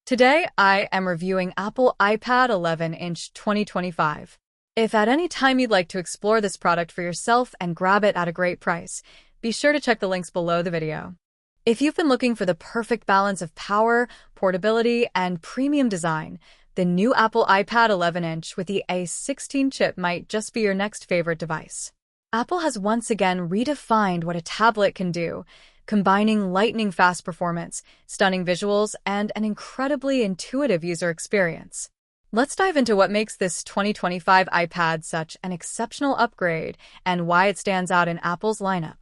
Today, I am reviewing Apple iPad 11-inch 2025. If at any time you'd like to explore this product for yourself and grab it at a great price, be sure to check the links below the video. If you've been looking for the perfect balance of power, portability, and premium design, the new Apple iPad 11-inch with the A16 chip might just be your next favorite device. Apple has once again redefined what a tablet can do, combining lightning-fast performance, stunning visuals, and an incredibly intuitive user experience. Let's dive into what makes this 2025 iPad such an exceptional upgrade and why it stands out in Apple's lineup.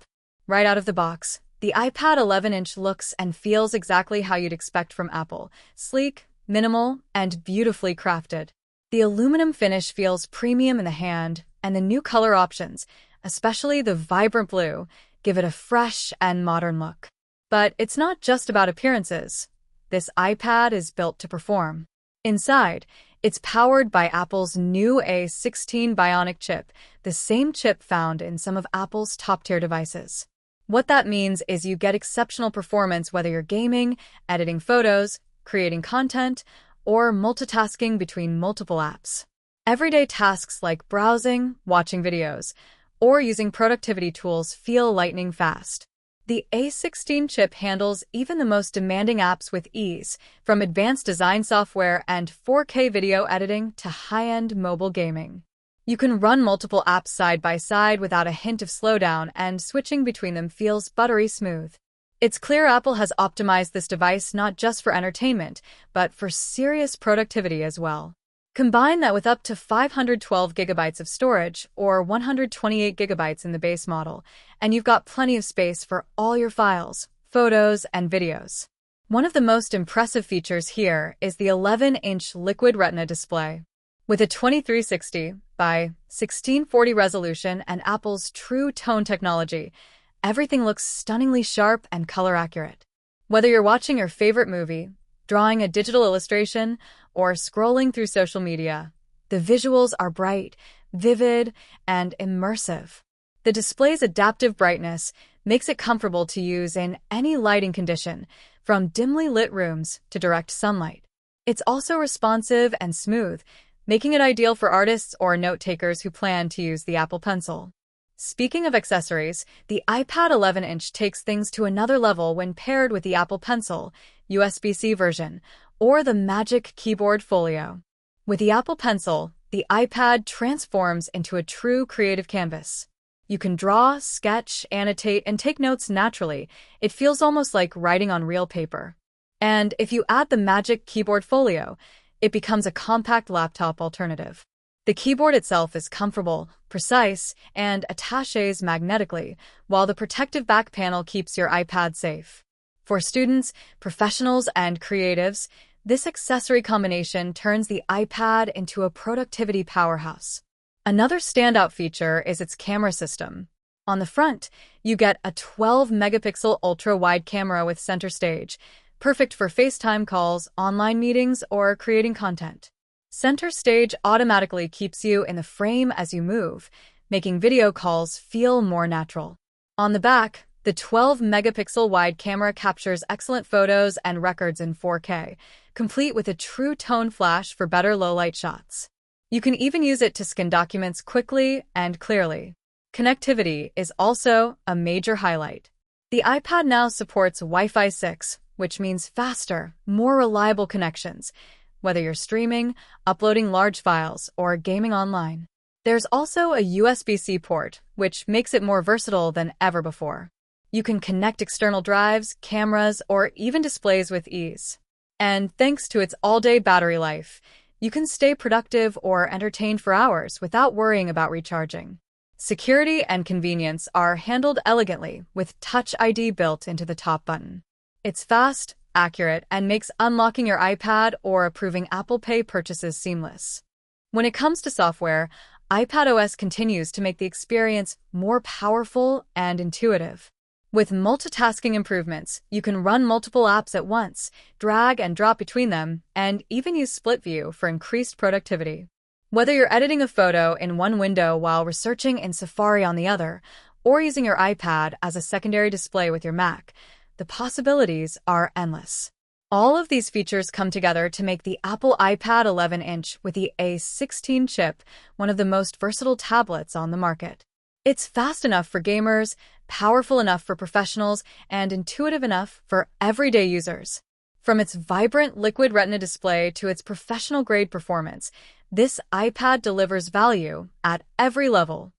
Right out of the box, the iPad 11-inch looks and feels exactly how you'd expect from Apple: sleek, minimal, and beautifully crafted. The aluminum finish feels premium in the hand, and the new color options, especially the vibrant blue, give it a fresh and modern look. But it's not just about appearances. This iPad is built to perform. Inside, it's powered by Apple's new A16 Bionic chip, the same chip found in some of Apple's top-tier devices. What that means is you get exceptional performance whether you're gaming, editing photos, creating content, or multitasking between multiple apps. Everyday tasks like browsing, watching videos, or using productivity tools feel lightning fast. The A16 chip handles even the most demanding apps with ease, from advanced design software and 4K video editing to high-end mobile gaming. You can run multiple apps side by side without a hint of slowdown, and switching between them feels buttery smooth. It's clear Apple has optimized this device not just for entertainment, but for serious productivity as well. Combine that with up to 512 gigabytes of storage, or 128 gigabytes in the base model, and you've got plenty of space for all your files, photos, and videos. One of the most impressive features here is the 11-inch Liquid Retina display. With a 2360 by 1640 resolution and Apple's True Tone technology, everything looks stunningly sharp and color accurate. Whether you're watching your favorite movie, drawing a digital illustration, or scrolling through social media, the visuals are bright, vivid, and immersive. The display's adaptive brightness makes it comfortable to use in any lighting condition, from dimly lit rooms to direct sunlight. It's also responsive and smooth, making it ideal for artists or note-takers who plan to use the Apple Pencil. Speaking of accessories, the iPad 11-inch takes things to another level when paired with the Apple Pencil, USB-C version, or the Magic Keyboard Folio. With the Apple Pencil, the iPad transforms into a true creative canvas. You can draw, sketch, annotate, and take notes naturally. It feels almost like writing on real paper. And if you add the Magic Keyboard Folio, it becomes a compact laptop alternative. The keyboard itself is comfortable, precise, and attaches magnetically, while the protective back panel keeps your iPad safe. For students, professionals, and creatives, this accessory combination turns the iPad into a productivity powerhouse. Another standout feature is its camera system. On the front, you get a 12-megapixel ultra-wide camera with center stage, perfect for FaceTime calls, online meetings, or creating content. Center stage automatically keeps you in the frame as you move, making video calls feel more natural. On the back, the 12-megapixel wide camera captures excellent photos and records in 4K, complete with a True Tone flash for better low-light shots. You can even use it to scan documents quickly and clearly. Connectivity is also a major highlight. The iPad now supports Wi-Fi 6, which means faster, more reliable connections, whether you're streaming, uploading large files, or gaming online. There's also a USB-C port, which makes it more versatile than ever before. You can connect external drives, cameras, or even displays with ease. And thanks to its all-day battery life, you can stay productive or entertained for hours without worrying about recharging. Security and convenience are handled elegantly with Touch ID built into the top button. It's fast, accurate, and makes unlocking your iPad or approving Apple Pay purchases seamless. When it comes to software, iPadOS continues to make the experience more powerful and intuitive. With multitasking improvements, you can run multiple apps at once, drag and drop between them, and even use split view for increased productivity. Whether you're editing a photo in one window while researching in Safari on the other, or using your iPad as a secondary display with your Mac, the possibilities are endless. All of these features come together to make the Apple iPad 11-inch with the A16 chip one of the most versatile tablets on the market. It's fast enough for gamers, powerful enough for professionals, and intuitive enough for everyday users. From its vibrant Liquid Retina display to its professional-grade performance, this iPad delivers value at every level.